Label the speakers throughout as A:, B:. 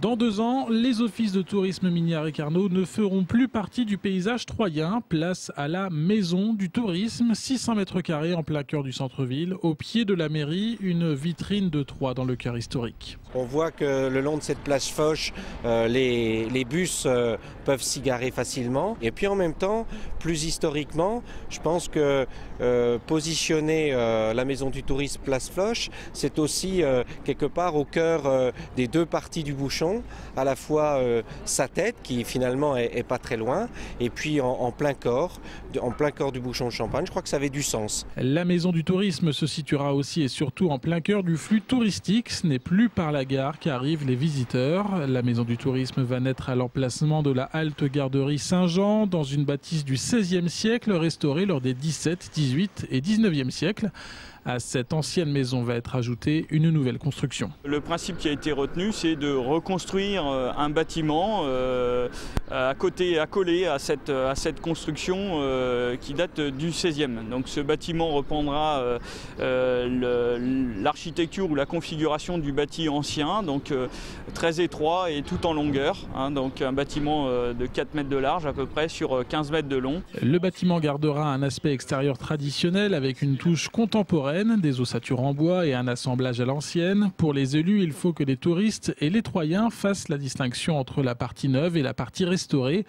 A: Dans 2 ans, les offices de tourisme Mignard et Carnot ne feront plus partie du paysage troyen. Place à la Maison du Tourisme, 600 mètres carrés en plein cœur du centre-ville, au pied de la mairie, une vitrine de Troyes dans le cœur historique.
B: On voit que le long de cette place Foch, les bus peuvent s'y garer facilement. Et puis en même temps, plus historiquement, je pense que positionner la Maison du Tourisme place Foch, c'est aussi quelque part au cœur des deux parties du bouchon, à la fois sa tête qui finalement est pas très loin, et puis en plein corps du bouchon de Champagne. Je crois que ça avait du sens.
A: La Maison du Tourisme se situera aussi et surtout en plein cœur du flux touristique. Ce n'est plus par la gare qu'arrivent les visiteurs. La Maison du Tourisme va naître à l'emplacement de la halte garderie Saint-Jean, dans une bâtisse du XVIe siècle, restaurée lors des 17, 18 et 19e siècles. À cette ancienne maison va être ajoutée une nouvelle construction.
C: Le principe qui a été retenu, c'est de reconstruire un bâtiment accolé à cette construction qui date du XVIe. Donc ce bâtiment reprendra l'architecture ou la configuration du bâti ancien, donc très étroit et tout en longueur. Donc un bâtiment de 4 mètres de large à peu près sur 15 mètres de long.
A: Le bâtiment gardera un aspect extérieur traditionnel avec une touche contemporaine, des ossatures en bois et un assemblage à l'ancienne. Pour les élus, il faut que les touristes et les Troyens fassent la distinction entre la partie neuve et la partie restaurée.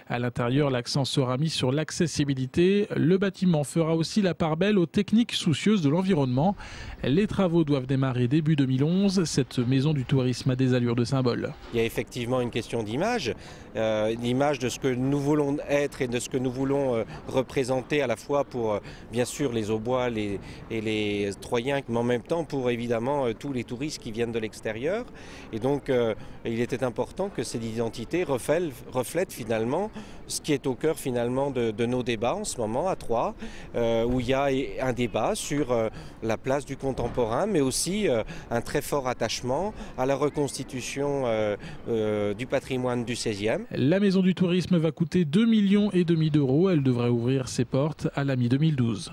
A: À l'intérieur, l'accent sera mis sur l'accessibilité. Le bâtiment fera aussi la part belle aux techniques soucieuses de l'environnement. Les travaux doivent démarrer début 2011. Cette maison du tourisme a des allures de symbole.
B: Il y a effectivement une question d'image, l'image de ce que nous voulons être et de ce que nous voulons représenter à la fois pour bien sûr les Aubois et les Troyens, mais en même temps pour évidemment tous les touristes qui viennent de l'extérieur. Et donc il était important que cette identité reflète finalement ce qui est au cœur finalement de nos débats en ce moment à Troyes, où il y a un débat sur la place du contemporain, mais aussi un très fort attachement à la reconstitution du patrimoine du XVIe.
A: La Maison du Tourisme va coûter 2,5 millions d'euros. Elle devrait ouvrir ses portes à la mi-2012.